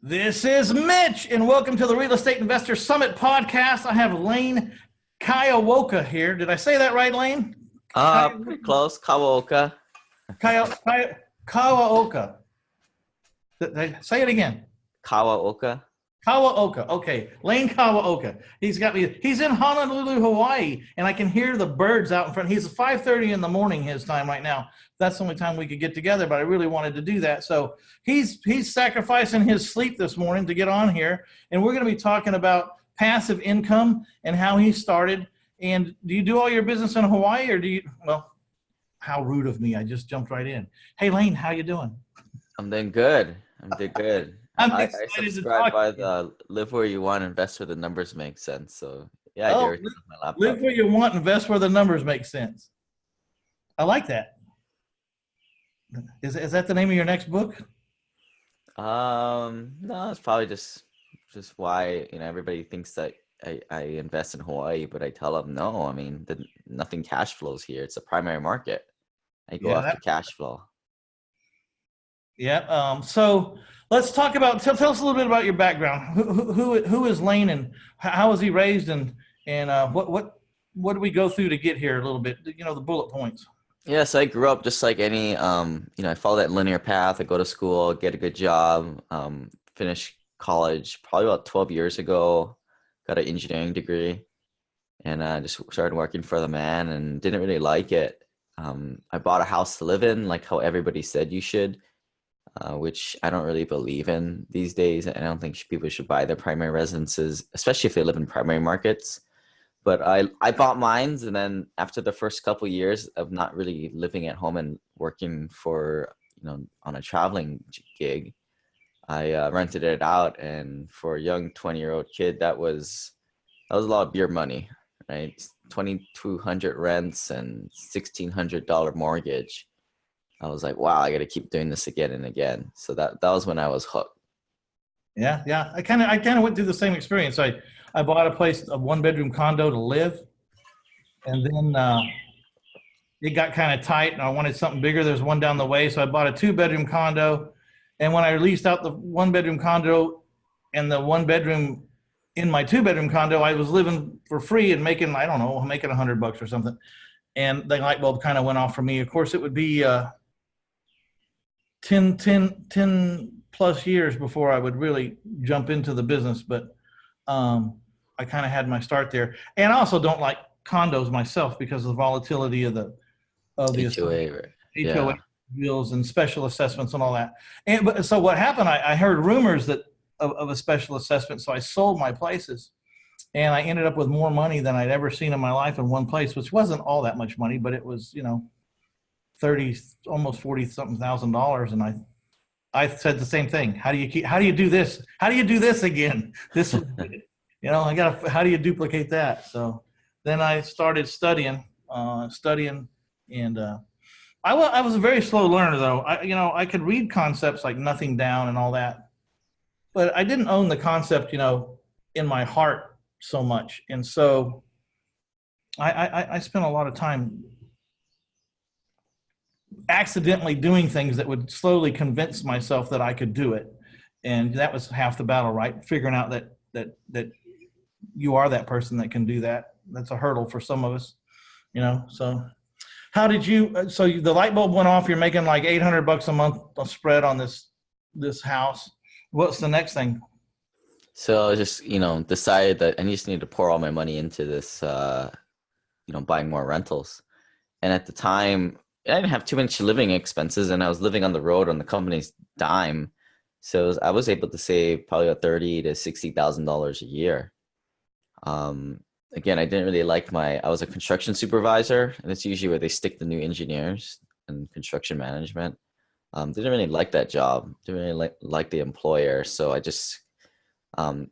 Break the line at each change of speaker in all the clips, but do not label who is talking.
This is Mitch, and welcome to the Real Estate Investor Summit podcast. I have Lane Kawaoka here. Did I say that right, Lane?
Pretty close. Kawaoka.
Kawaoka. Say it again.
Kawaoka.
Kawaoka. Okay, Lane Kawaoka. He's got me. He's in Honolulu, Hawaii, and I can hear the birds out in front. He's 5:30 in the morning his time right now. That's the only time we could get together, but I really wanted to do that. So he's sacrificing his sleep this morning to get on here, and we're going to be talking about passive income and how he started. And do you do all your business in Hawaii, or do you? Well, how rude of me! I just jumped right in. Hey, Lane, how you doing?
I'm doing good. I subscribe by the live where you want, invest where the numbers make sense. So yeah, I do everything on my laptop.
Live where you want, invest where the numbers make sense. I like that. Is that the name of your next book?
No, it's probably just why everybody thinks that I invest in Hawaii, but I tell them no. I mean, nothing cash flows here. It's a primary market. I go after cash flow.
Yeah. So let's talk about. Tell us a little bit about your background. Who is Lane, and how was he raised, and what did we go through to get here a little bit? The bullet points.
Yes, I grew up just like any. I follow that linear path. I go to school, get a good job, finish college probably about 12 years ago. Got an engineering degree, and just started working for the man, and didn't really like it. I bought a house to live in, like how everybody said you should. Which I don't really believe in these days. I don't think people should buy their primary residences, especially if they live in primary markets. But I bought mines, and then after the first couple of years of not really living at home and working for, on a traveling gig, I rented it out. And for a young 20-year-old kid, that was a lot of beer money, right? $2,200 rents and $1,600 mortgage. I was like, wow, I got to keep doing this again and again. So that was when I was hooked.
Yeah. I kind of went through the same experience. I bought a place, a 1-bedroom condo to live, and then it got kind of tight, and I wanted something bigger. There's one down the way, so I bought a 2-bedroom condo. And when I leased out the 1-bedroom condo and the 1-bedroom in my 2-bedroom condo, I was living for free and making $100 or something. And the light bulb kind of went off for me. Of course, it would be 10 plus years before I would really jump into the business. But I kind of had my start there. And I also don't like condos myself because of the volatility of the HOA bills and special assessments and all that. So what happened, I heard rumors of a special assessment. So I sold my places, and I ended up with more money than I'd ever seen in my life in one place, which wasn't all that much money, but it was, almost $40,000. And I said the same thing. How do you do this? How do you do this again? This, how do you duplicate that? So then I started studying, and I was a very slow learner though. I could read concepts like nothing down and all that, but I didn't own the concept, in my heart so much. And so I spent a lot of time accidentally doing things that would slowly convince myself that I could do it. And that was half the battle, right? Figuring out that you are that person that can do that. That's a hurdle for some of us, so how did the light bulb went off, you're making like $800 a month a spread on this house. What's the next thing?
So I just, decided that I just need to pour all my money into this, buying more rentals. And at the time, I didn't have too much living expenses, and I was living on the road on the company's dime. So I was able to save probably about $30,000 to $60,000 a year. Again, I didn't really like I was a construction supervisor, and it's usually where they stick the new engineers and construction management. Didn't really like that job. Didn't really like the employer. So I just, a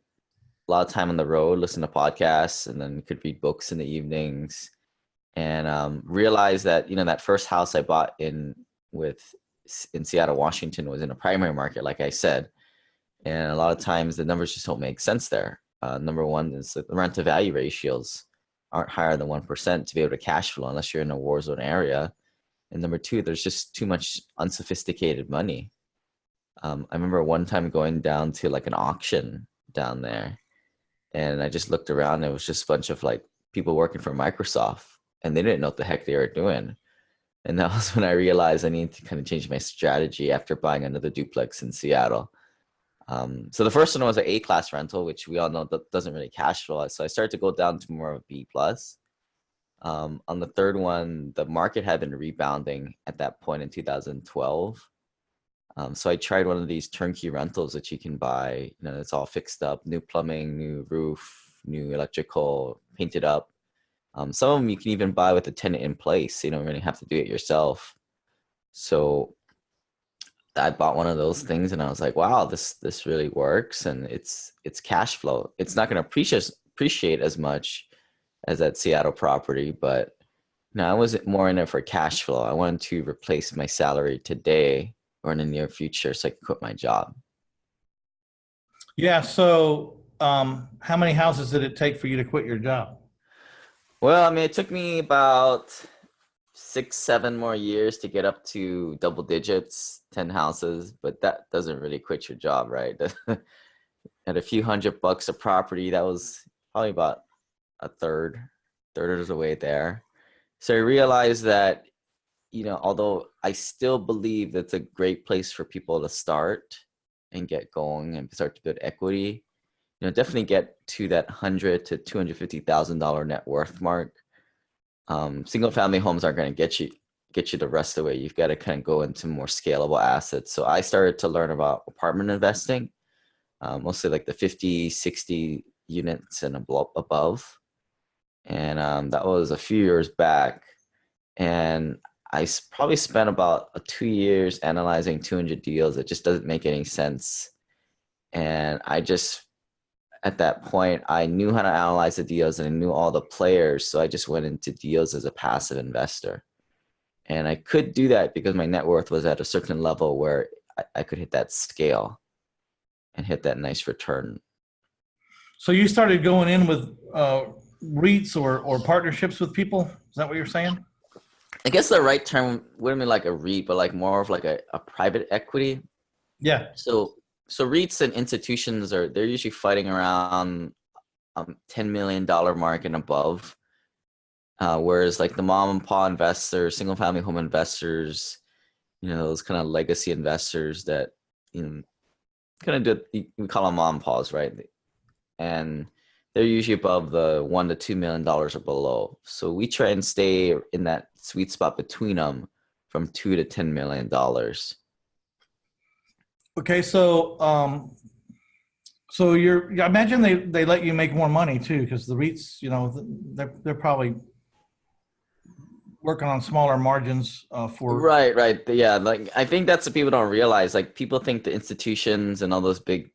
lot of time on the road, listen to podcasts, and then could read books in the evenings, and realized that, that first house I bought in Seattle, Washington was in a primary market, like I said. And a lot of times the numbers just don't make sense there. Number one is the rent to value ratios aren't higher than 1% to be able to cash flow unless you're in a war zone area. And number two, there's just too much unsophisticated money. I remember one time going down to like an auction down there, and I just looked around and it was just a bunch of like people working for Microsoft, and they didn't know what the heck they were doing. And that was when I realized I needed to kind of change my strategy after buying another duplex in Seattle. So the first one was an A-class rental, which we all know that doesn't really cash flow. So I started to go down to more of a B plus. On the third one, the market had been rebounding at that point in 2012. So I tried one of these turnkey rentals that you can buy. You know, it's all fixed up, new plumbing, new roof, new electrical, painted up. Some of them you can even buy with a tenant in place. So you don't really have to do it yourself. So I bought one of those things, and I was like, wow, this really works, and it's cash flow. It's not going to appreciate as much as that Seattle property, but no, I was more in it for cash flow. I wanted to replace my salary today or in the near future so I could quit my job.
Yeah. So, how many houses did it take for you to quit your job?
Well, I mean, it took me about 6, 7 more years to get up to double digits, 10 houses, but that doesn't really quit your job, right? At a few $100 a property, that was probably about a third of the way there. So I realized that, you know, although I still believe that's a great place for people to start and get going and start to build equity, you know, definitely get to that $100,000 to $250,000 net worth mark. Single family homes aren't going to get you the rest of the way. You've got to kind of go into more scalable assets. So I started to learn about apartment investing, mostly like the 50, 60 units and above. And that was a few years back. And I probably spent about 2 years analyzing 200 deals. It just doesn't make any sense. And at that point, I knew how to analyze the deals and I knew all the players. So I just went into deals as a passive investor. And I could do that because my net worth was at a certain level where I could hit that scale and hit that nice return.
So you started going in with REITs or partnerships with people. Is that what you're saying?
I guess the right term wouldn't be like a REIT, but like more of like a private equity.
Yeah.
So REITs and institutions they're usually fighting around $10 million mark and above. Whereas like the mom and pop investors, single family home investors, you know, those kind of legacy investors that, you know, kind of we call them mom and pops, right? And they're usually above the $1 to $2 million or below. So we try and stay in that sweet spot between them from $2 to $10 million.
Okay. So I imagine they let you make more money too, because the REITs, you know, they're probably working on smaller margins for.
Right. Yeah, like I think that's what people don't realize. Like people think the institutions and all those big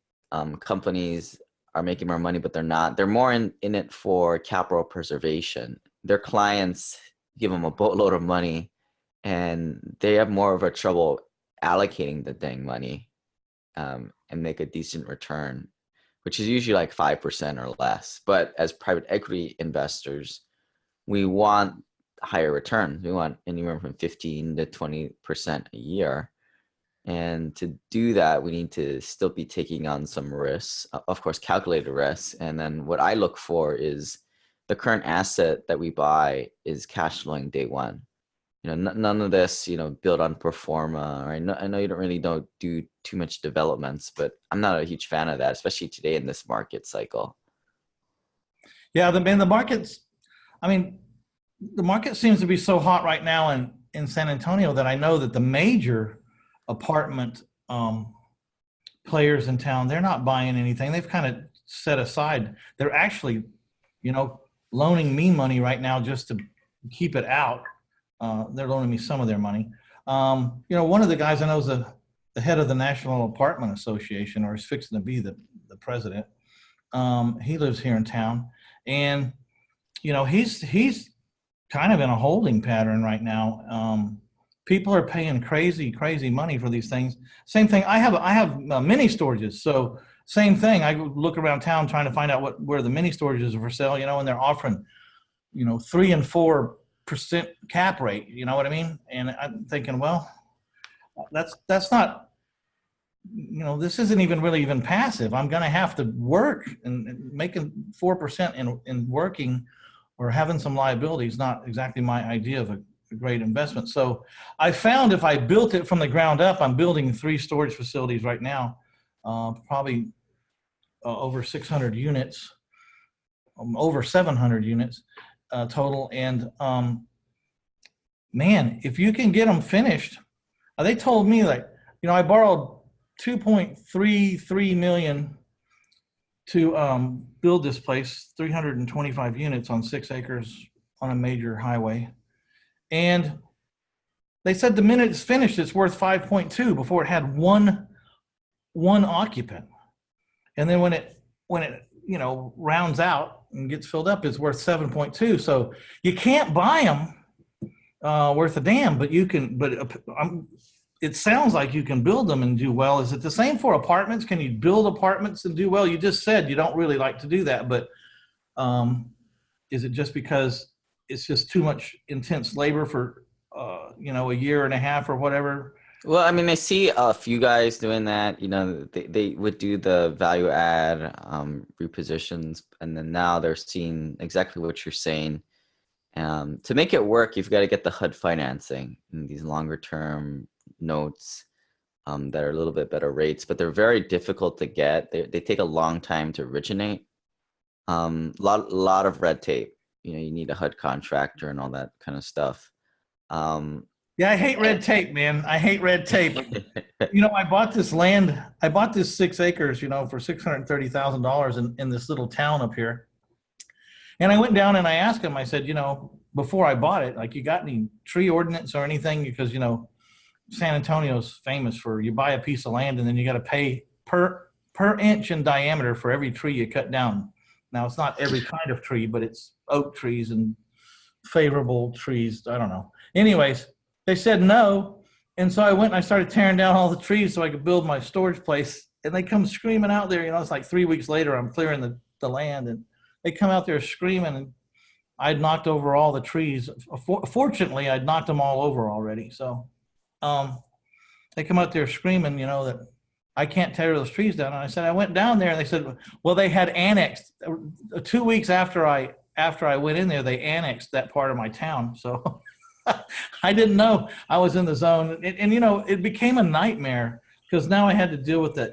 companies are making more money, but they're not. They're more in it for capital preservation. Their clients give them a boatload of money, and they have more of a trouble allocating the dang money and make a decent return, which is usually like 5% or less. But as private equity investors, we want higher returns. We want anywhere from 15 to 20% a year. And to do that, we need to still be taking on some risks, of course, calculated risks. And then what I look for is the current asset that we buy is cash flowing day one. You know, none of this, you know, build on pro forma. Right? I know you don't really do too much developments, but I'm not a huge fan of that, especially today in this market cycle.
Yeah, the markets. I mean, the market seems to be so hot right now in San Antonio that I know that the major apartment players in town, they're not buying anything. They've kind of set aside. They're actually, you know, loaning me money right now just to keep it out. They're loaning me some of their money. You know, one of the guys I know is the head of the National Apartment Association, or is fixing to be the president. He lives here in town, and you know, he's kind of in a holding pattern right now. People are paying crazy money for these things. Same thing. I have mini storages. So same thing. I look around town trying to find out where the mini storages are for sale. You know, and they're offering, you know, 3 and 4% cap rate. You know what I mean? And I'm thinking, well, that's not this isn't even really even passive. I'm going to have to work, and making 4% in working or having some liability is not exactly my idea of a great investment. So I found if I built it from the ground up, I'm building 3 storage facilities right now, probably over 600 units, over 700 units total. And man, if you can get them finished, they told me, like, I borrowed 2.33 million to build this place, 325 units on 6 acres on a major highway. And they said the minute it's finished, it's worth 5.2 before it had one occupant. And then when it rounds out and gets filled up, it's worth 7.2. So you can't buy them worth a damn, but you can. But it sounds like you can build them and do well. Is it the same for apartments? Can you build apartments and do well? You just said you don't really like to do that, but is it just because it's just too much intense labor for a year and a half or whatever?
Well, I mean, I see a few guys doing that. They would do the value add repositions, and then now they're seeing exactly what you're saying. To make it work, you've got to get the HUD financing and these longer term notes that are a little bit better rates, but they're very difficult to get. They take a long time to originate. Lot of red tape. You need a HUD contractor and all that kind of stuff.
Yeah, I hate red tape, man. I hate red tape. I bought this land. I bought this 6 acres, for $630,000 in this little town up here. And I went down and I asked him, I said, before I bought it, like, you got any tree ordinance or anything? Because, San Antonio's famous for, you buy a piece of land and then you got to pay per inch in diameter for every tree you cut down. Now, it's not every kind of tree, but it's oak trees and favorable trees. I don't know. Anyways, they said no. And so I went and I started tearing down all the trees so I could build my storage place. And they come screaming out there. It's like 3 weeks later, I'm clearing the land, and they come out there screaming, and I'd knocked over all the trees. Fortunately, I'd knocked them all over already. So they come out there screaming, that I can't tear those trees down. And I said, I went down there, and they said, well, they had annexed 2 weeks after I went in there, they annexed that part of my town. So I didn't know I was in the zone. And it became a nightmare because now I had to deal with a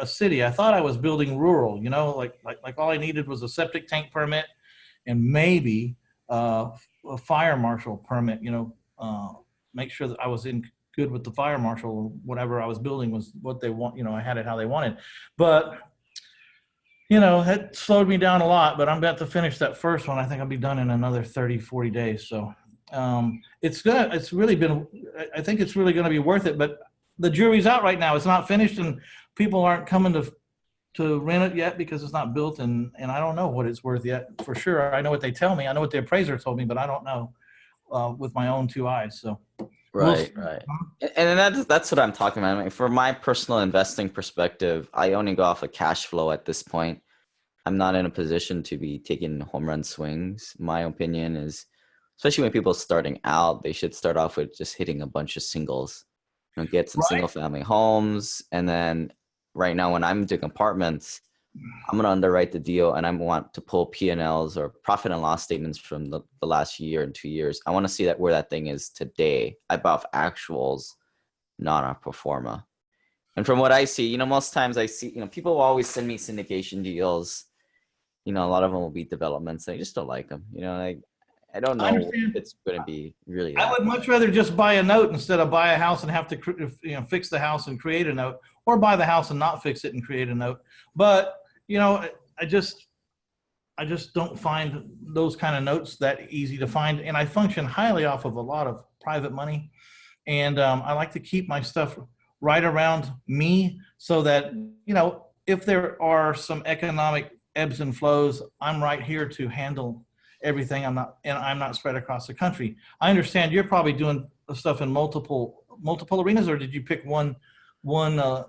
city. I thought I was building rural, like all I needed was a septic tank permit and maybe a fire marshal permit, make sure that I was in good with the fire marshal. Whatever I was building was what they want, I had it how they wanted. But it slowed me down a lot, but I'm about to finish that first one. I think I'll be done in another 30, 40 days. So it's really been, I think it's really going to be worth it, but the jury's out right now. It's not finished and people aren't coming to rent it yet because it's not built. And I don't know what it's worth yet for sure. I know what they tell me. I know what the appraiser told me, but I don't know with my own 2 eyes. So.
Right. And that's what I'm talking about. I mean, from my personal investing perspective, I only go off of cash flow at this point. I'm not in a position to be taking home run swings. My opinion is, especially when people are starting out, they should start off with just hitting a bunch of singles. Get some single family homes. And then right now when I'm doing apartments, I'm going to underwrite the deal and I want to pull P&Ls or profit and loss statements from the last year and 2 years. I want to see where that thing is today. I buy actuals, not a pro forma. And from what I see, most times I see, people will always send me syndication deals. A lot of them will be developments. I just don't like them. I don't know if it's going to be really.
I would much rather just buy a note instead of buy a house and have to, fix the house and create a note, or buy the house and not fix it and create a note. But, I just don't find those kind of notes that easy to find. And I function highly off of a lot of private money. And I like to keep my stuff right around me so that, if there are some economic ebbs and flows, I'm right here to handle everything. I'm not spread across the country. I understand you're probably doing stuff in multiple arenas, or did you pick one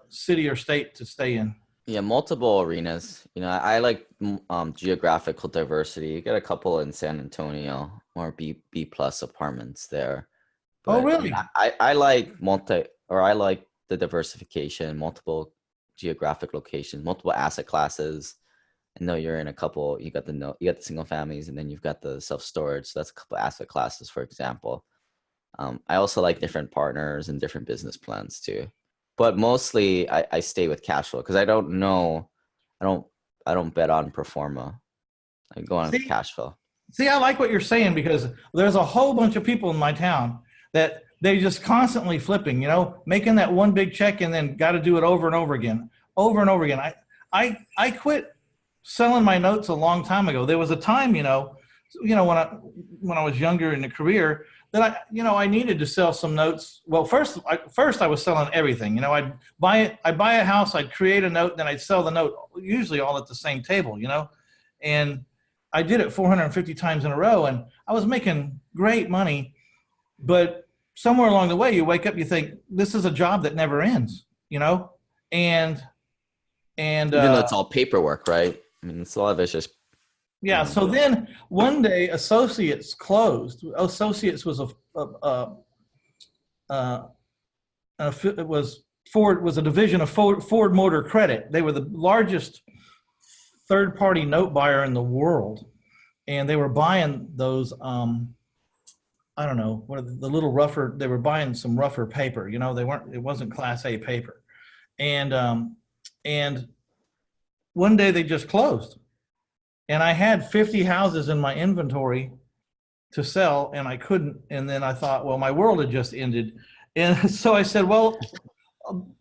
city or state to stay in?
Yeah, multiple arenas. I like geographical diversity. You get a couple in San Antonio, or B plus apartments there. But,
oh, really?
I like I like the diversification, multiple geographic locations, multiple asset classes. I know you're in a couple, you got the single families, and then you've got the self-storage. So that's a couple asset classes, for example. I also like different partners and different business plans too. But mostly I stay with cash flow because I don't bet on pro forma. I go on cash flow.
See, I like what you're saying because there's a whole bunch of people in my town that they just constantly flipping, making that one big check and then got to do it over and over again. I quit selling my notes a long time ago. There was a time, when I was younger in the career that I needed to sell some notes. Well, first I was selling everything. I'd buy a house, I'd create a note, then I'd sell the note, usually all at the same table, and I did it 450 times in a row, and I was making great money. But somewhere along the way, you wake up, you think this is a job that never ends, and
even though it's all paperwork, right? I mean, it's a lot of it's just
So then one day, Associates closed. Associates was was a division of Ford Motor Credit. They were the largest third-party note buyer in the world, and they were buying those. I don't know what are the little rougher. They were buying some rougher paper. It wasn't Class A paper, and one day they just closed, and I had 50 houses in my inventory to sell, and I couldn't. And then I thought, well, my world had just ended, and so I said, well,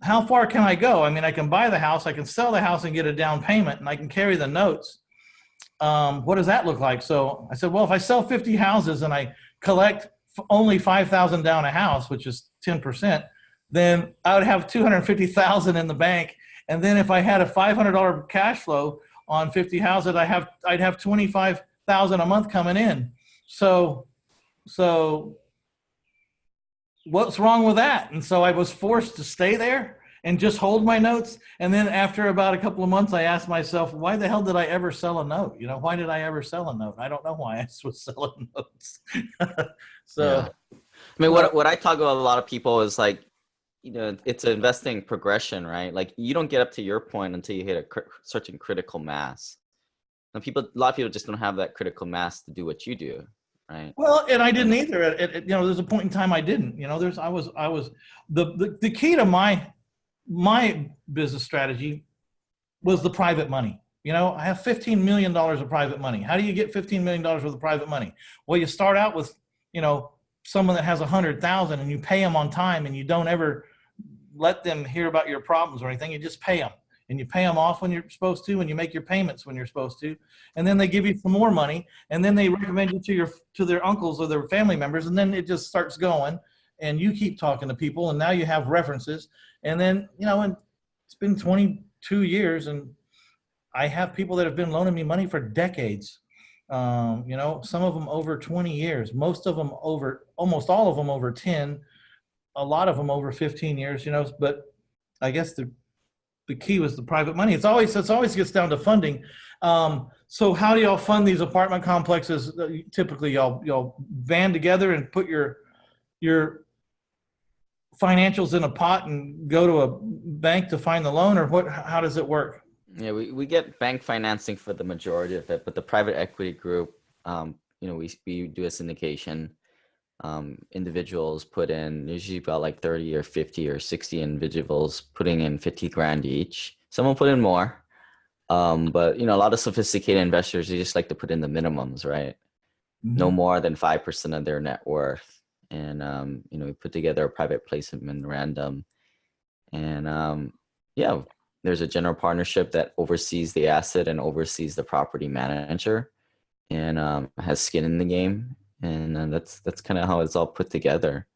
how far can I go? I mean, I can buy the house, I can sell the house and get a down payment, and I can carry the notes. What does that look like? So I said, well, if I sell 50 houses and I collect only $5,000 down a house, which is 10%, then I would have $250,000 in the bank. And then if I had a $500 cash flow on 50 houses, I'd have $25,000 a month coming in. So what's wrong with that? And so I was forced to stay there and just hold my notes. And then after about a couple of months, I asked myself, why the hell did I ever sell a note? Why did I ever sell a note? I don't know why I was selling notes.
I mean, what I talk about a lot of people is like, it's an investing progression, right? Like you don't get up to your point until you hit a certain critical mass. And a lot of people just don't have that critical mass to do what you do. Right.
Well, and I didn't either. There's a point in time I didn't. I was the key to my business strategy was the private money. I have $15 million of private money. How do you get $15 million worth of private money? Well, you start out with someone that has 100,000 and you pay them on time, and you don't ever let them hear about your problems or anything. You just pay them. And you pay them off when you're supposed to, and you make your payments when you're supposed to, and then they give you some more money, and then they recommend you to their uncles or their family members, and then it just starts going, and you keep talking to people, and now you have references, and then and it's been 22 years, and I have people that have been loaning me money for decades. Some of them over 20 years, almost all of them over 10, a lot of them over 15 years. But I guess the key was the private money. It always gets down to funding. So how do y'all fund these apartment complexes? Typically, y'all band together and put your financials in a pot and go to a bank to find the loan, or what? How does it work?
Yeah, we get bank financing for the majority of it, but the private equity group, we do a syndication. Individuals put in usually about like 30 or 50 or 60 individuals putting in 50 grand each. Someone put in more, but a lot of sophisticated investors, they just like to put in the minimums, right? Mm-hmm. No more than 5% of their net worth. And we put together a private placement memorandum, and there's a general partnership that oversees the asset and oversees the property manager, and has skin in the game. And that's kind of how it's all put together.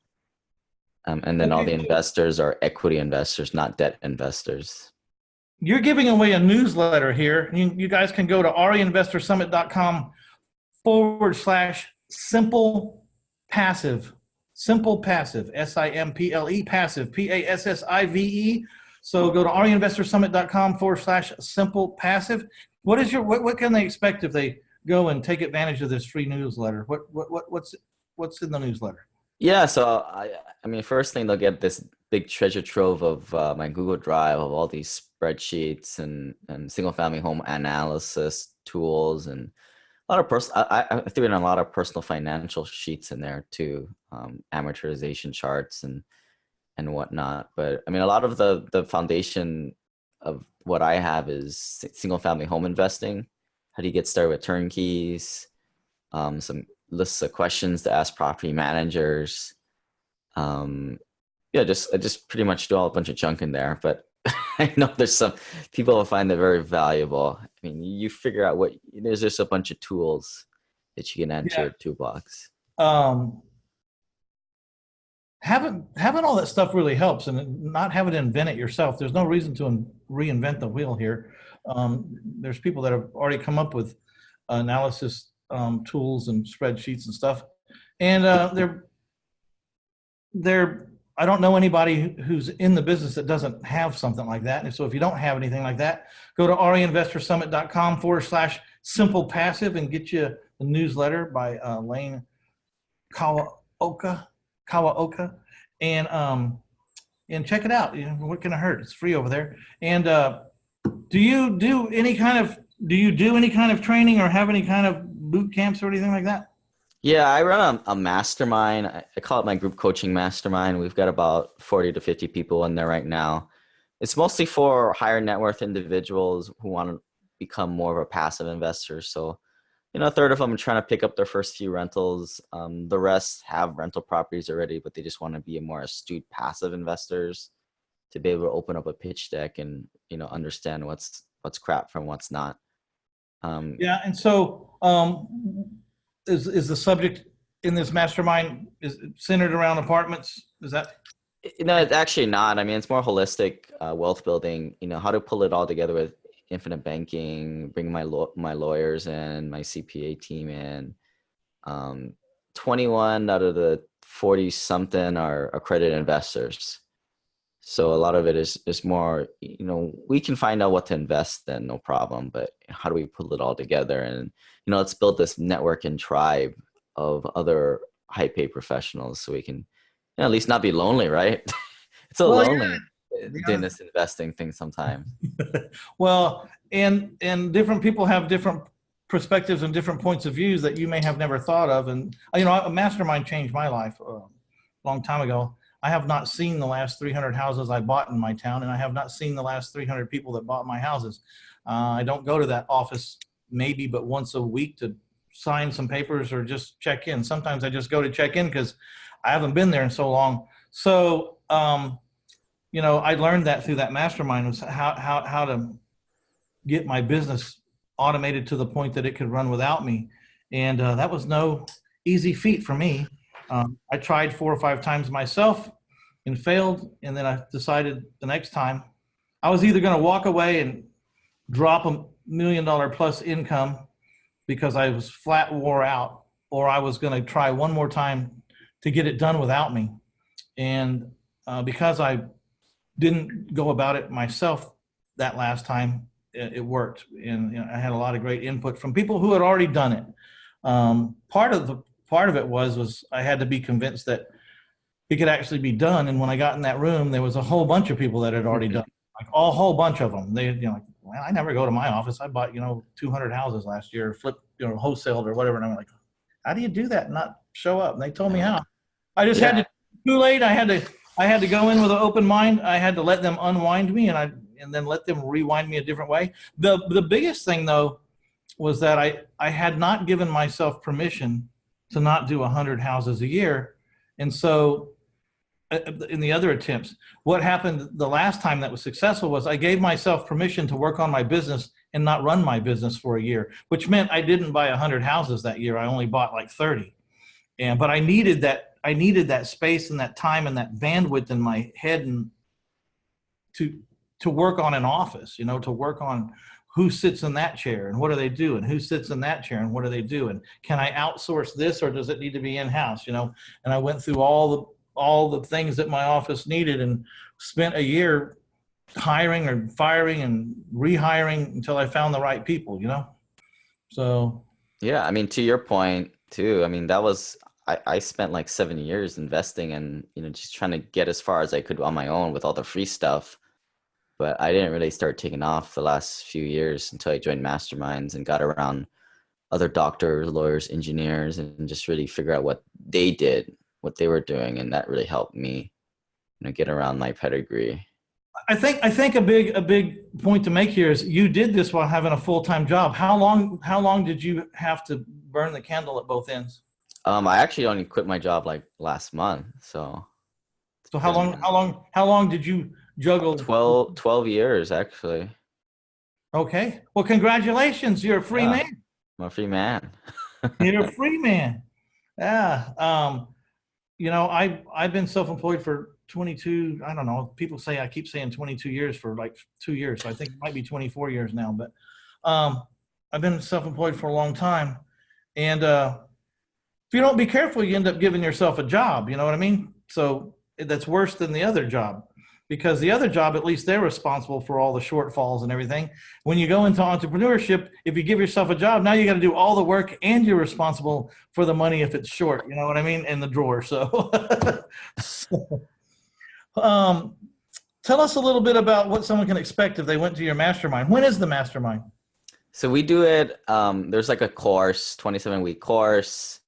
And then all the investors are equity investors, not debt investors.
You're giving away a newsletter here. You guys can go to REInvestorSummit.com/simple passive. Simple passive, SIMPLE passive, PASSIVE. So go to REinvestorSummit.com/simple passive. What can they expect if they go and take advantage of this free newsletter? What's in the newsletter?
Yeah, so I mean, first thing they'll get this big treasure trove of my Google Drive of all these spreadsheets and single family home analysis tools and a lot of I threw in a lot of personal financial sheets in there too, amortization charts and whatnot. But I mean, a lot of the foundation of what I have is single family home investing. How do you get started with turnkeys? Some lists of questions to ask property managers. Um, yeah, I just pretty much do all a bunch of junk in there. But I know there's some people will find it very valuable. I mean, you figure out there's just a bunch of tools that you can add to
Yeah.
your toolbox.
Um, having all that stuff really helps, and not having to invent it yourself. There's no reason to reinvent the wheel here. There's people that have already come up with analysis tools and spreadsheets and stuff, and they're I don't know anybody who's in the business that doesn't have something like that. And so if you don't have anything like that, go to reinvestorsummit.com/simple passive and get you the newsletter by Lane Kawaoka, and check it out. You know, what can it hurt? It's free over there. And do you do any kind of training or have any kind of boot camps or anything like that?
Yeah, I run a mastermind. I call it my group coaching mastermind. We've got about 40 to 50 people in there right now. It's mostly for higher net worth individuals who want to become more of a passive investor. So, a third of them are trying to pick up their first few rentals. The rest have rental properties already, but they just want to be a more astute passive investors to be able to open up a pitch deck and, understand what's crap from what's not.
Yeah, and so is the subject in this mastermind is it centered around apartments? Is that?
No, it's actually not. I mean, it's more holistic wealth building. How to pull it all together with infinite banking, bring my lawyers in, my CPA team in. 21 out of the 40 something are accredited investors. So a lot of it is more, we can find out what to invest in, no problem. But how do we pull it all together? And, let's build this network and tribe of other high paid professionals so we can at least not be lonely, right? It's so
Well,
lonely
yeah.
doing this investing thing sometimes.
Well, and different people have different perspectives and different points of views that you may have never thought of. And a mastermind changed my life a long time ago. I have not seen the last 300 houses I bought in my town, and I have not seen the last 300 people that bought my houses. I don't go to that office maybe but once a week to sign some papers or just check in. Sometimes I just go to check in because I haven't been there in so long. So, I learned that through that mastermind was how to get my business automated to the point that it could run without me. And that was no easy feat for me. I tried 4 or 5 times myself and failed. And then I decided the next time I was either going to walk away and drop $1 million plus income because I was flat wore out, or I was going to try one more time to get it done without me. And because I didn't go about it myself that last time, it worked. And I had a lot of great input from people who had already done it. Part of it was I had to be convinced that it could actually be done. And when I got in that room, there was a whole bunch of people that had already done it, like a whole bunch of them. They, like, well, I never go to my office. I bought, 200 houses last year, flipped, wholesaled or whatever. And I'm like, how do you do that and not show up? And they told me how. I just had to, too late. I had to go in with an open mind. I had to let them unwind me and then let them rewind me a different way. The biggest thing though was that I had not given myself permission to not do 100 houses a year. And so in the other attempts, what happened the last time that was successful was I gave myself permission to work on my business and not run my business for a year, which meant I didn't buy 100 houses that year. I only bought like 30. But I needed that space and that time and that bandwidth in my head and to work on an office, to work on who sits in that chair and what do they do, and who sits in that chair and what do they do, and can I outsource this or does it need to be in-house, And I went through all the things that my office needed and spent a year hiring or firing and rehiring until I found the right people, So.
Yeah, I mean, to your point too, I mean, that was I spent like 7 years investing and, just trying to get as far as I could on my own with all the free stuff. But I didn't really start taking off the last few years until I joined masterminds and got around other doctors, lawyers, engineers, and just really figure out what they did, what they were doing. And that really helped me, get around my pedigree.
I think a big point to make here is you did this while having a full-time job. How long did you have to burn the candle at both ends?
I actually only quit my job like last month. So
how long did you juggle?
12 years, actually.
Okay. Well, congratulations. You're a free man.
I'm a free man.
You're a free man. Yeah. I've been self-employed for 22. I don't know. People say I keep saying 22 years for like 2 years. So I think it might be 24 years now. But I've been self-employed for a long time. And if you don't be careful, you end up giving yourself a job. You know what I mean? So that's worse than the other job, because the other job, at least they're responsible for all the shortfalls and everything. When you go into entrepreneurship, if you give yourself a job, now you got to do all the work and you're responsible for the money if it's short, you know what I mean, in the drawer. So, tell us a little bit about what someone can expect if they went to your mastermind. When is the mastermind?
So we do it, there's like a course, 27-week course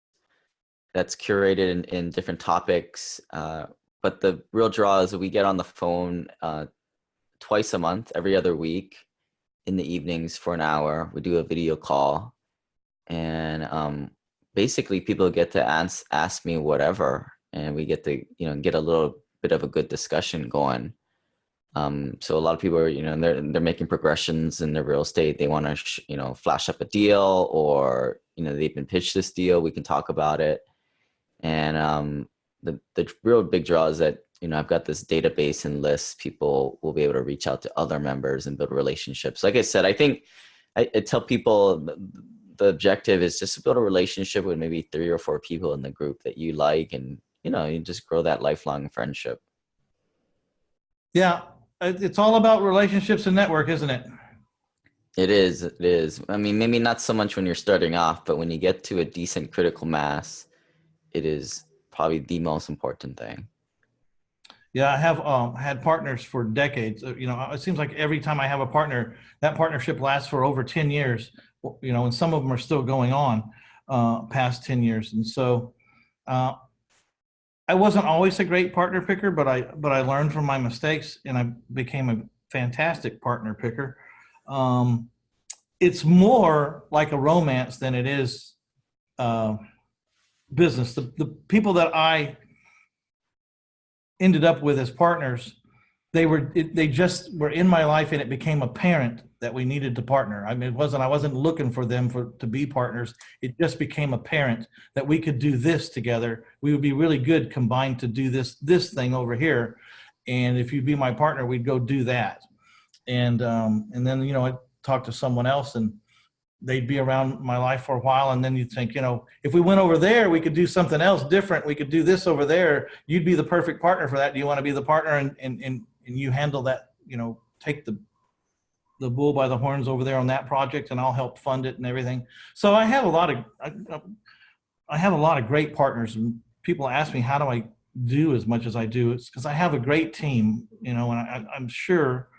that's curated in different topics. But the real draw is that we get on the phone twice a month, every other week in the evenings for an hour. We do a video call, and basically people get to ask me whatever, and we get to, get a little bit of a good discussion going. So a lot of people are, they're making progressions in their real estate. They want to, flash up a deal, or, they've been pitched this deal. We can talk about it. And the real big draw is that, I've got this database and lists. People will be able to reach out to other members and build relationships. Like I said, I think I tell people the objective is just to build a relationship with maybe 3 or 4 people in the group that you like, and, you just grow that lifelong friendship.
Yeah. It's all about relationships and network, isn't it?
It is. It is. I mean, maybe not so much when you're starting off, but when you get to a decent critical mass, it is probably the most important thing.
Yeah, I have had partners for decades. It seems like every time I have a partner, that partnership lasts for over 10 years, and some of them are still going on past 10 years. And so I wasn't always a great partner picker, but I learned from my mistakes, and I became a fantastic partner picker. It's more like a romance than it is business. The people that I ended up with as partners, they just were in my life, and it became apparent that we needed to partner. I mean, I wasn't looking for them to be partners. It just became apparent that we could do this together. We would be really good combined to do this thing over here. And if you'd be my partner, we'd go do that. And then, I'd talk to someone else, and they'd be around my life for a while. And then you'd think, if we went over there, we could do something else different. We could do this over there. You'd be the perfect partner for that. Do you want to be the partner and you handle that, take the bull by the horns over there on that project, and I'll help fund it and everything. So I have a lot of great partners, and people ask me, how do I do as much as I do? It's because I have a great team, and I'm sure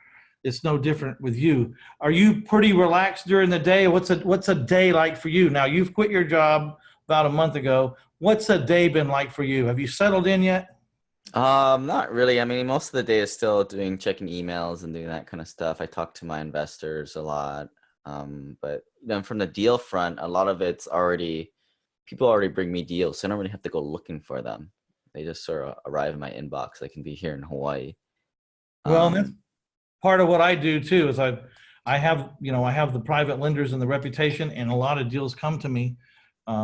it's no different with you. Are you pretty relaxed during the day? What's a day like for you? Now, you've quit your job about a month ago. What's a day been like for you? Have you settled in yet?
Not really. I mean, most of the day is still checking emails and doing that kind of stuff. I talk to my investors a lot. But then from the deal front, a lot of it's people already bring me deals. So I don't really have to go looking for them. They just sort of arrive in my inbox. They can be here in Hawaii.
Well, that's part of what I do too, is I have the private lenders and the reputation, and a lot of deals come to me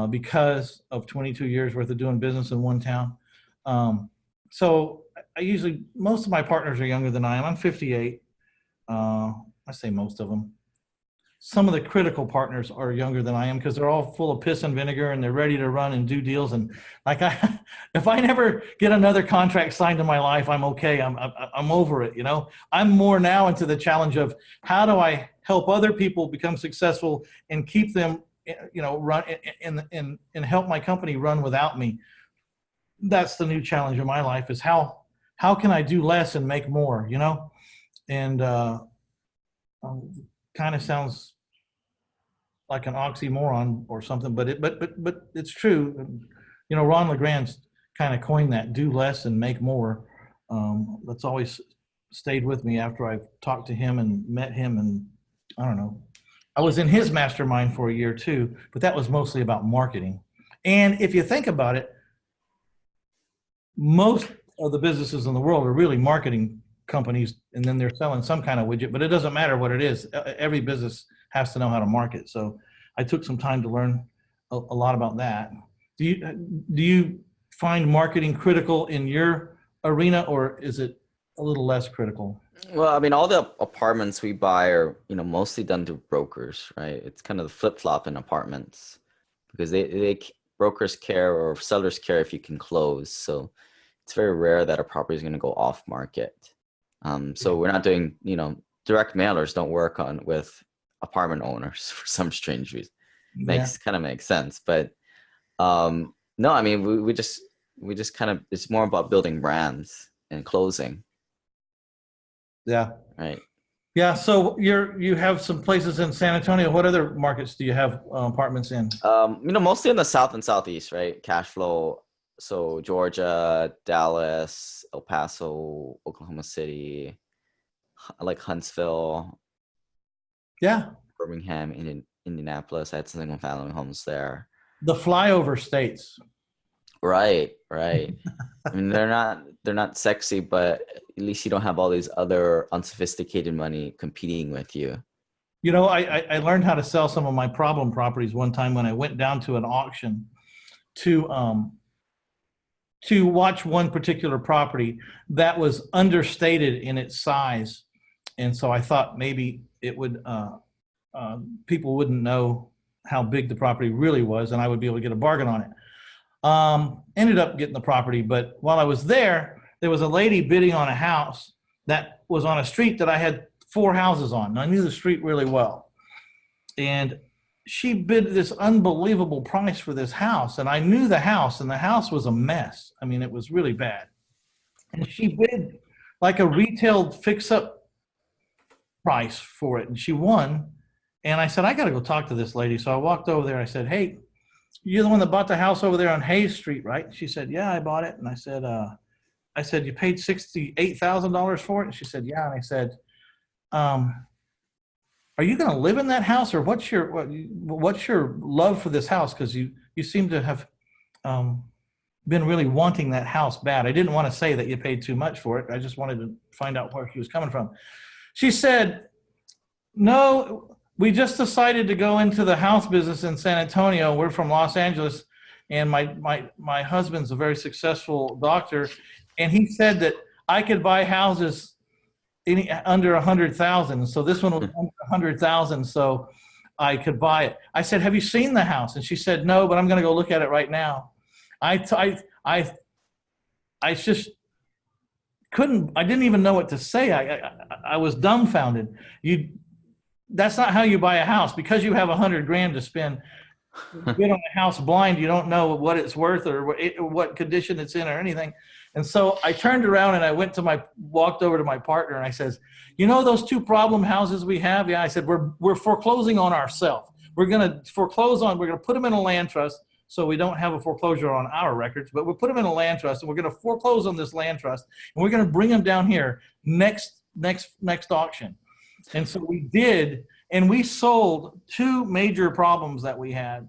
because of 22 years worth of doing business in one town. So most of my partners are younger than I am. I'm 58. I say most of them. Some of the critical partners are younger than I am, because they're all full of piss and vinegar, and they're ready to run and do deals. And if I never get another contract signed in my life, I'm okay. I'm over it. I'm more now into the challenge of how do I help other people become successful and keep them run and help my company run without me. That's the new challenge in my life, is how can I do less and make more, and kind of sounds like an oxymoron or something, but it's true. Ron LeGrand's kind of coined that, do less and make more. That's always stayed with me after I've talked to him and met him. And I don't know, I was in his mastermind for a year too, but that was mostly about marketing. And if you think about it, most of the businesses in the world are really marketing companies, and then they're selling some kind of widget, but it doesn't matter what it is. Every business has to know how to market. So I took some time to learn a lot about that. Do you find marketing critical in your arena, or is it a little less critical?
Well, I mean, all the apartments we buy are, mostly done through brokers, right? It's kind of the flip-flop in apartments, because they brokers care, or sellers care, if you can close. So it's very rare that a property is going to go off market. So we're not doing, direct mailers don't work with apartment owners for some strange reason. Kind of makes sense. But no, I mean, we just kind of, it's more about building brands and closing.
Yeah.
Right.
Yeah. So you have some places in San Antonio. What other markets do you have apartments in?
Mostly in the South and Southeast, right? Cash flow. So Georgia, Dallas, El Paso, Oklahoma City, like Huntsville.
Yeah.
Birmingham, Indianapolis. I had some single family homes there.
The flyover states.
Right. I mean, they're not sexy, but at least you don't have all these other unsophisticated money competing with you.
I learned how to sell some of my problem properties one time when I went down to an auction to watch one particular property that was understated in its size. And so I thought maybe it would, people wouldn't know how big the property really was, and I would be able to get a bargain on it. Ended up getting the property, but while I was there was a lady bidding on a house that was on a street that I had 4 houses on. And I knew the street really well. And she bid this unbelievable price for this house. And I knew the house, and the house was a mess. I mean, it was really bad. And she bid like a retail fix-up price for it, and she won. And I said, I got to go talk to this lady. So I walked over there. I said, hey, you're the one that bought the house over there on Hayes Street, right? She said, yeah, I bought it. And I said, you paid $68,000 for it? And she said, yeah. And I said, are you going to live in that house, or what's your love for this house? Because you seem to have been really wanting that house bad. I didn't want to say that you paid too much for it. I just wanted to find out where she was coming from. She said, no, we just decided to go into the house business in San Antonio. We're from Los Angeles, and my husband's a very successful doctor, and he said that I could buy houses under 100,000. So this one was under 100,000, so I could buy it. I said, have you seen the house? And she said, no, but I'm going to go look at it right now. I just couldn't. I didn't even know what to say. I was dumbfounded. That's not how you buy a house. Because you have $100,000 to spend, you get on a house blind. You don't know what it's worth or what condition it's in or anything. And so I turned around and I walked over to my partner, and I says, those 2 problem houses we have? Yeah, I said, we're foreclosing on ourselves. We're going to put them in a land trust, so we don't have a foreclosure on our records, but we'll put them in a land trust, and we're going to foreclose on this land trust, and we're going to bring them down here next auction. And so we did, and we sold 2 major problems that we had.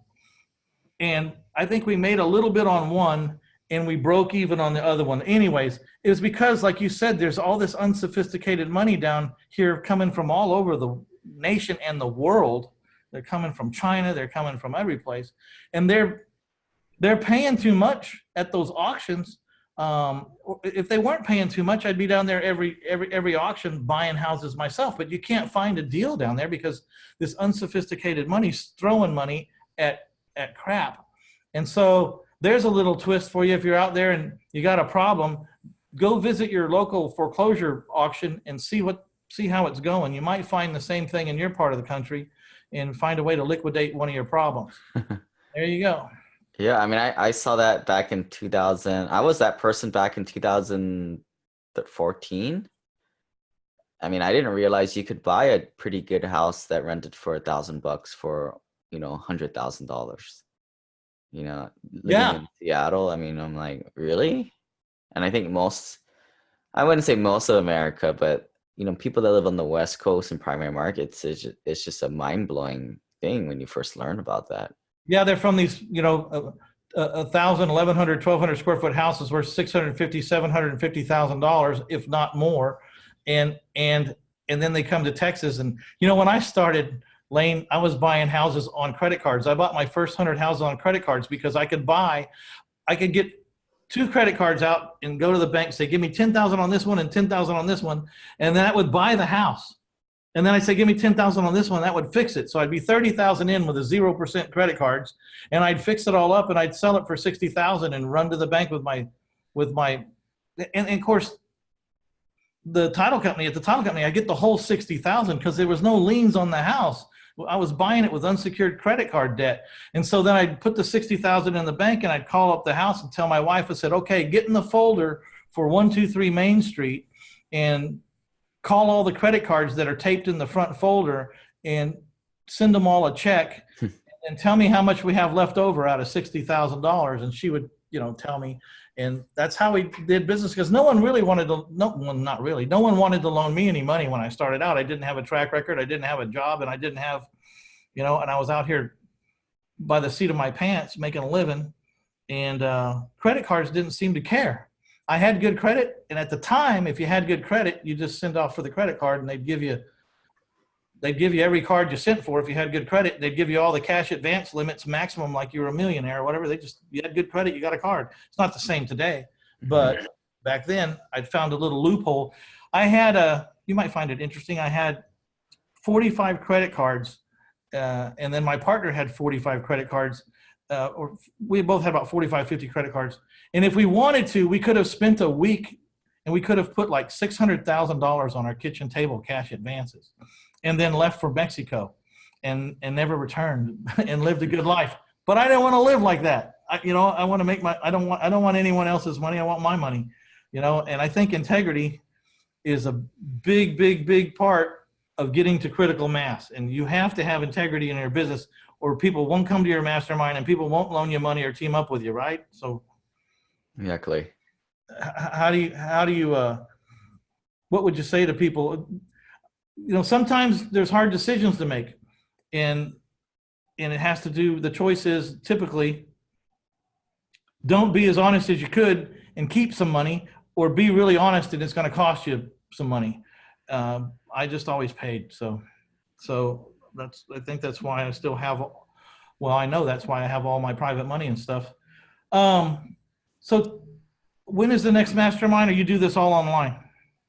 And I think we made a little bit on one, and we broke even on the other one. Anyways, it was because, like you said, there's all this unsophisticated money down here coming from all over the nation and the world. They're coming from China. They're coming from every place. And they're paying too much at those auctions. If they weren't paying too much, I'd be down there every auction buying houses myself. But you can't find a deal down there because this unsophisticated money's throwing money at crap. And so there's a little twist for you. If you're out there and you got a problem, go visit your local foreclosure auction and see how it's going. You might find the same thing in your part of the country, and find a way to liquidate one of your problems. There you go.
Yeah, I mean, I saw that back in 2000. I was that person back in 2014. I mean, I didn't realize you could buy a pretty good house that rented for $1,000 for, $100,000. Living in Seattle, I mean, I'm like, really? And I think I wouldn't say most of America, but people that live on the West Coast in primary markets, it's just a mind-blowing thing when you first learn about that.
Yeah, they're from these, 1,000, 1,100, 1,200 square foot houses worth $650,000, $750,000, if not more, and then they come to Texas. And when I started, Lane, I was buying houses on credit cards. I bought my first 100 houses on credit cards because I could get 2 credit cards out and go to the bank and say, give me 10,000 on this one and 10,000 on this one, and that would buy the house. And then I say, give me 10,000 on this one, that would fix it. So I'd be 30,000 in with a 0% credit cards, and I'd fix it all up, and I'd sell it for 60,000 and run to the bank with my, and of course, at the title company, I get the whole 60,000 because there was no liens on the house. I was buying it with unsecured credit card debt. And so then I'd put the 60,000 in the bank, and I'd call up the house and tell my wife, I said, okay, get in the folder for 123 Main Street and call all the credit cards that are taped in the front folder and send them all a check and tell me how much we have left over out of $60,000. And she would, tell me. And that's how we did business, because no one wanted to loan me any money when I started out. I didn't have a track record. I didn't have a job, and I didn't have, and I was out here by the seat of my pants making a living, and credit cards didn't seem to care. I had good credit, and at the time, if you had good credit, you just send off for the credit card, and they'd give you every card you sent for. If you had good credit, they'd give you all the cash advance limits maximum, like you were a millionaire or whatever. You had good credit, you got a card. It's not the same today, but back then I'd found a little loophole. You might find it interesting. I had 45 credit cards, and then my partner had 45 credit cards, or we both had about 45, 50 credit cards. And if we wanted to, we could have spent a week and we could have put like $600,000 on our kitchen table cash advances, and then left for Mexico and never returned and lived a good life. But I didn't want to live like that. I want to make I don't want anyone else's money. I want my money, and I think integrity is a big, big, big part of getting to critical mass. And you have to have integrity in your business, or people won't come to your mastermind and people won't loan you money or team up with you. Right. So
exactly.
How do you, what would you say to people? Sometimes there's hard decisions to make, and it has to do, the choice is typically don't be as honest as you could and keep some money, or be really honest and it's going to cost you some money. I just always paid. So I think that's why I still have, I know that's why I have all my private money and stuff. So when is the next mastermind, or you do this all online?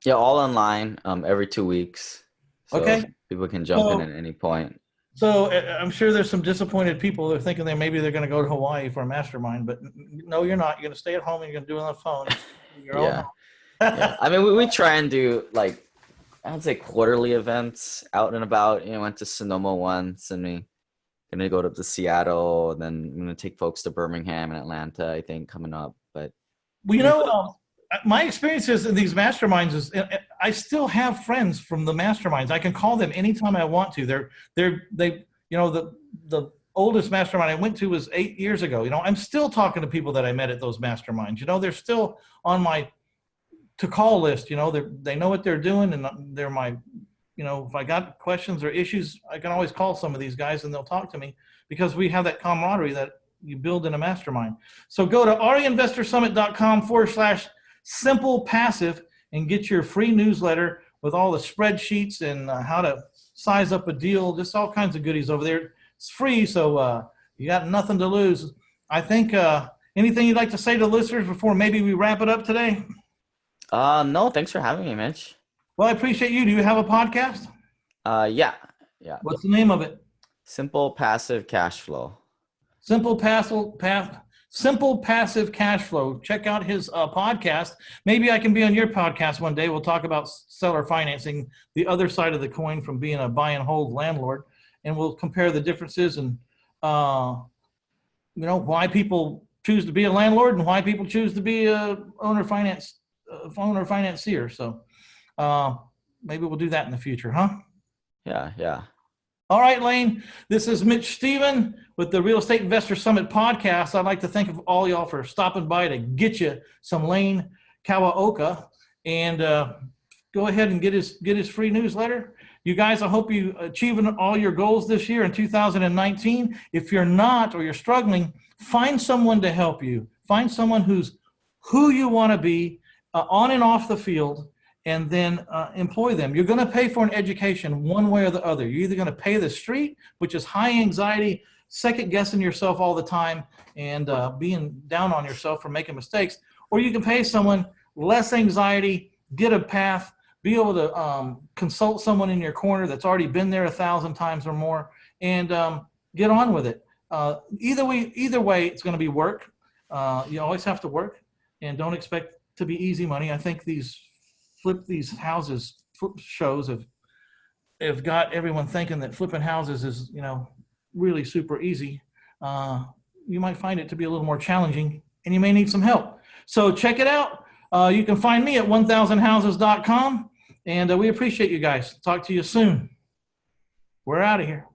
Yeah, all online, every 2 weeks. So
okay.
People can jump in at any point.
So I'm sure there's some disappointed people. They're thinking that maybe they're going to go to Hawaii for a mastermind, but no, you're not. You're going to stay at home and you're going to do it on the phone.
Yeah. I mean, we try and do, like, I'd say quarterly events out and about. Went to Sonoma once, and we're going to go to Seattle, and then I'm going to take folks to Birmingham and Atlanta, I think, coming up. But
my experiences in these masterminds is I still have friends from the masterminds. I can call them anytime I want to. The oldest mastermind I went to was 8 years ago. I'm still talking to people that I met at those masterminds. They're still on my to call list. They know what they're doing, and they're my, if I got questions or issues, I can always call some of these guys and they'll talk to me, because we have that camaraderie that you build in a mastermind. So go to reinvestorsummit.com/simple passive and get your free newsletter with all the spreadsheets and how to size up a deal, just all kinds of goodies over there. It's free, so you got nothing to lose. I think anything you'd like to say to listeners before maybe we wrap it up today?
No, thanks for having me, Mitch.
Well, I appreciate you. Do you have a podcast?
Yeah.
What's the name of it?
Simple Passive Cash Flow.
Simple Passive Cash Flow. Check out his podcast. Maybe I can be on your podcast one day. We'll talk about seller financing, the other side of the coin from being a buy and hold landlord. and we'll compare the differences and, why people choose to be a landlord and why people choose to be a owner financier. So maybe we'll do that in the future, huh?
Yeah, yeah.
All right, Lane, this is Mitch Stephen with the Real Estate Investor Summit podcast. I'd like to thank all y'all for stopping by to get you some Lane Kawaoka, and go ahead and get his free newsletter. You guys, I hope you achieving all your goals this year in 2019. If you're not or you're struggling, find someone to help you. Find someone who's who you want to be on and off the field, and then employ them. You're going to pay for an education one way or the other. You're either going to pay the street, which is high anxiety, second guessing yourself all the time, and being down on yourself for making mistakes, or you can pay someone less anxiety, get a path, be able to consult someone in your corner that's already been there 1,000 times or more, and get on with it. Either way, it's going to be work. You always have to work, and don't expect to be easy money. I think these houses shows have got everyone thinking that flipping houses is, really super easy. You might find it to be a little more challenging, and you may need some help. So check it out. You can find me at 1000houses.com, and we appreciate you guys. Talk to you soon. We're out of here.